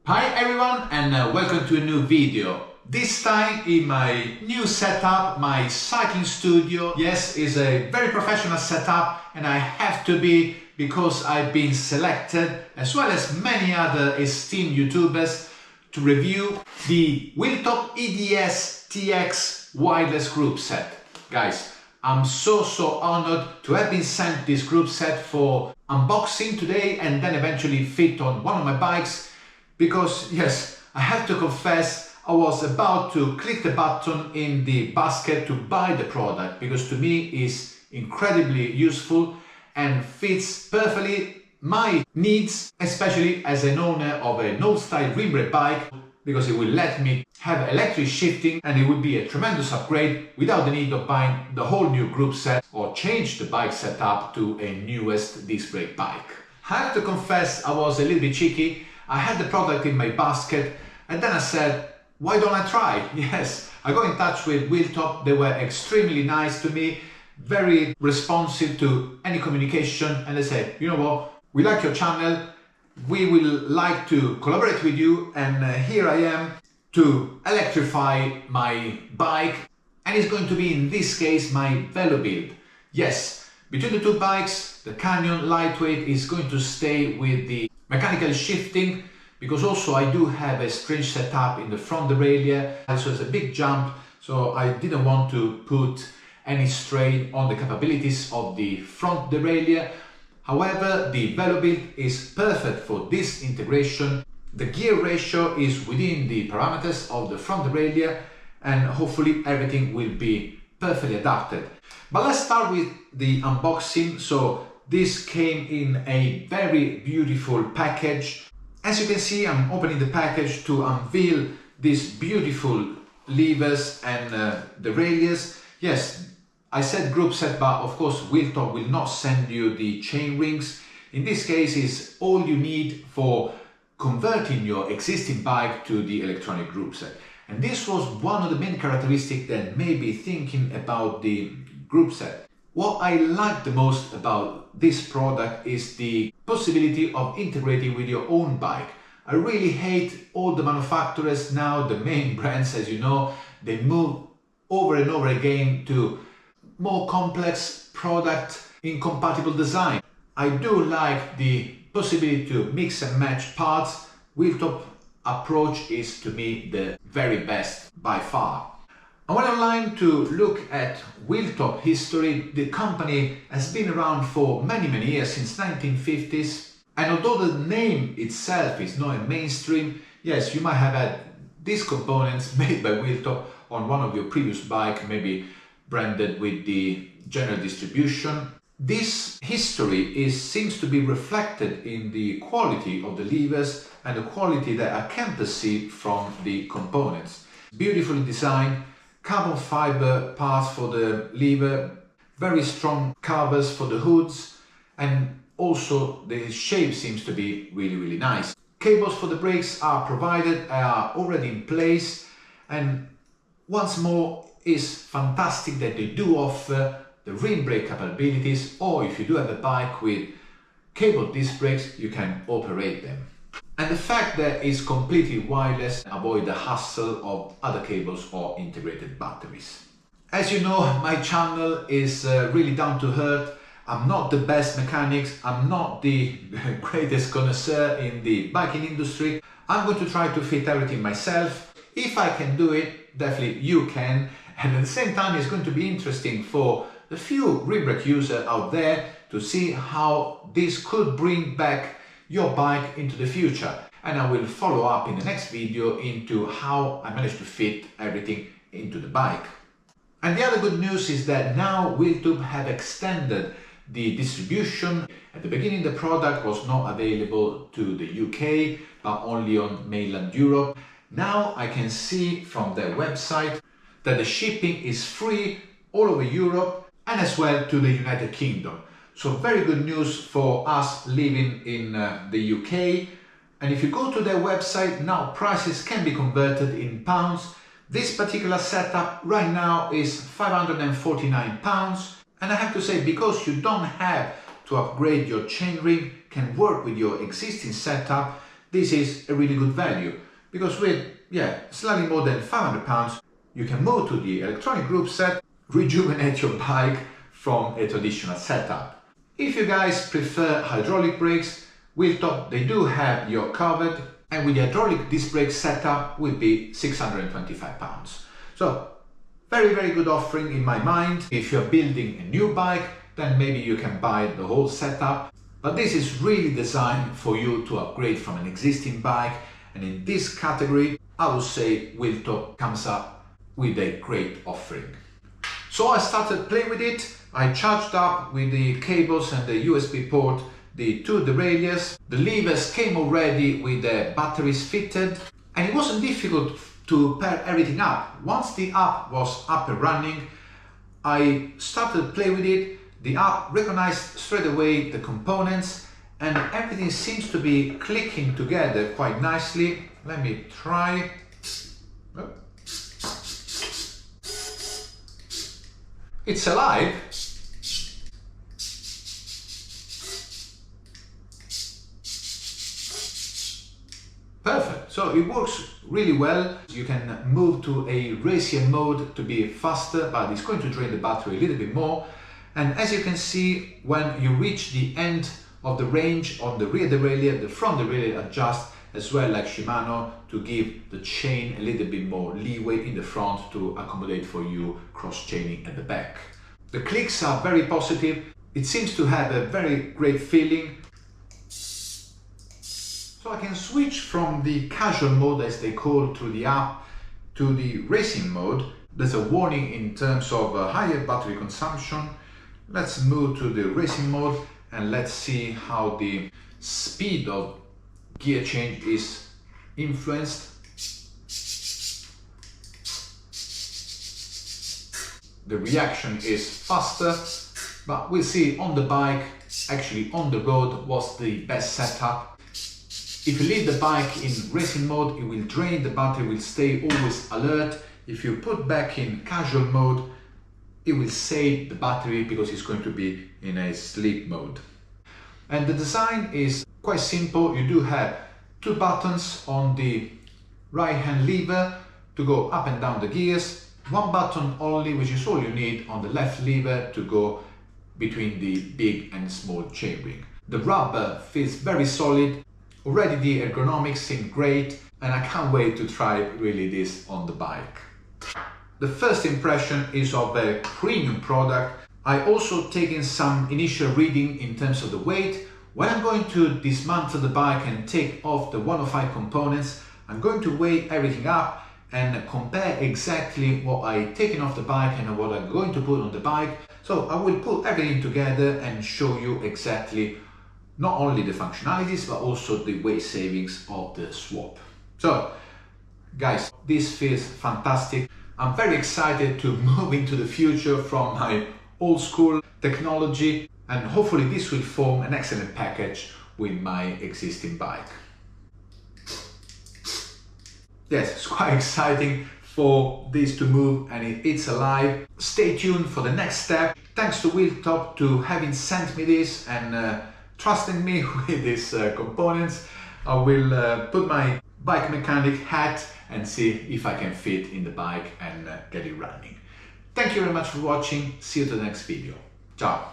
Hi everyone and welcome to a new video. This time in my new setup, my cycling studio. Yes, is a very professional setup and I have to be because I've been selected, as well as many other esteemed YouTubers, to review the Wheeltop EDS-TX wireless group set. Guys, I'm so honored to have been sent this group set for unboxing today and then eventually fit on one of my bikes. Because yes, I have to confess, I was about to click the button in the basket to buy the product because to me is incredibly useful and fits perfectly my needs, especially as an owner of an old style rim brake bike, because it will let me have electric shifting and it would be a tremendous upgrade without the need of buying the whole new group set or change the bike setup to a newest disc brake bike. I have to confess, I was a little bit cheeky. I had the product in my basket and then I said, why don't I try? Yes, I got in touch with Wheeltop. They were extremely nice to me, very responsive to any communication, and they said, you know what, we like your channel, we will like to collaborate with you, and here I am to electrify my bike, and it's going to be in this case my velo build. Yes, between the two bikes, the Canyon lightweight is going to stay with the mechanical shifting, because also I do have a strange setup in the front derailleur, so it's a big jump, so I didn't want to put any strain on the capabilities of the front derailleur. However, the velo build is perfect for this integration. The gear ratio is within the parameters of the front derailleur and hopefully everything will be perfectly adapted. But let's start with the unboxing. So this came in a very beautiful package. As you can see, I'm opening the package to unveil these beautiful levers and derailleurs. Yes, I said group set, but of course Wheeltop will not send you the chain rings. In this case, is all you need for converting your existing bike to the electronic group set. And this was one of the main characteristics that made me thinking about the group set. What I like the most about this product is the possibility of integrating with your own bike. I really hate all the manufacturers now, the main brands, as you know, they move over and over again to more complex product in compatible design. I do like the possibility to mix and match parts. Wheeltop approach is to me the very best by far. I went online to look at Wheeltop history. The company has been around for many years, since 1950s. And although the name itself is not a mainstream, yes, you might have had these components made by Wheeltop on one of your previous bike, maybe branded with the general distribution. This history seems to be reflected in the quality of the levers and the quality that I can perceive from the components. Beautifully designed, carbon fiber parts for the lever, very strong covers for the hoods, and also the shape seems to be really nice. Cables for the brakes are provided, are already in place, and once more is fantastic that they do offer the rim brake capabilities, or if you do have a bike with cable disc brakes, you can operate them. And the fact that it's completely wireless, avoid the hassle of other cables or integrated batteries. As you know, my channel is really down to earth. I'm not the best mechanics, I'm not the greatest connoisseur in the biking industry. I'm going to try to fit everything myself. If I can do it, definitely you can. And at the same time, it's going to be interesting for the few rim brake users out there to see how this could bring back your bike into the future. And I will follow up in the next video into how I managed to fit everything into the bike. And the other good news is that now Wheeltop have extended the distribution. At the beginning, the product was not available to the UK, but only on mainland Europe. Now I can see from their website that the shipping is free all over Europe and as well to the United Kingdom. So very good news for us living in the UK. And if you go to their website, now prices can be converted in pounds. This particular setup right now is £549. And I have to say, because you don't have to upgrade your chainring, can work with your existing setup, this is a really good value, because with slightly more than £500 you can move to the electronic group set, rejuvenate your bike from a traditional setup. If you guys prefer hydraulic brakes, Wheeltop, they do have you covered, and with the hydraulic disc brake setup will be £625. So very, very good offering in my mind. If you're building a new bike, then maybe you can buy the whole setup. But this is really designed for you to upgrade from an existing bike. And in this category, I would say Wheeltop comes up with a great offering. So I started playing with it. I charged up with the cables and the USB port the two derailleurs. The levers came already with the batteries fitted, and it wasn't difficult to pair everything up. Once the app was up and running, I started to play with it. The app recognized straight away the components, and everything seems to be clicking together quite nicely. Let me try. Oh. It's alive. Perfect. So it works really well. You can move to a racer mode to be faster, but it's going to drain the battery a little bit more. And as you can see, when you reach the end of the range on the rear derailleur, the front derailleur adjusts as well, like Shimano, to give the chain a little bit more leeway in the front to accommodate for you cross-chaining at the back. The clicks are very positive. It seems to have a very great feeling. So I can switch from the casual mode, as they call through the app, to the racing mode. There's a warning in terms of higher battery consumption. Let's move to the racing mode and let's see how the speed of gear change is influenced. The reaction is faster, but we'll see on the bike, actually on the road, what's the best setup. If you leave the bike in racing mode, it will drain, the battery will stay always alert. If you put back in casual mode, it will save the battery because it's going to be in a sleep mode. And the design is quite simple. You do have two buttons on the right hand lever to go up and down the gears, one button only, which is all you need, on the left lever to go between the big and small chainring. The rubber feels very solid. Already the ergonomics seem great, and I can't wait to try really this on the bike. The first impression is of a premium product. I also taken some initial reading in terms of the weight. When I'm going to dismantle the bike and take off the 105 components, I'm going to weigh everything up and compare exactly what I've taken off the bike and what I'm going to put on the bike. So I will put everything together and show you exactly not only the functionalities, but also the weight savings of the swap. So guys, this feels fantastic. I'm very excited to move into the future from my old school technology, and hopefully this will form an excellent package with my existing bike. Yes, it's quite exciting for this to move, and it's alive. Stay tuned for the next step. Thanks to Wheeltop to having sent me this and trusting me with these components. I will put my bike mechanic hat and see if I can fit in the bike and get it running. Thank you very much for watching. See you to the next video. Ciao.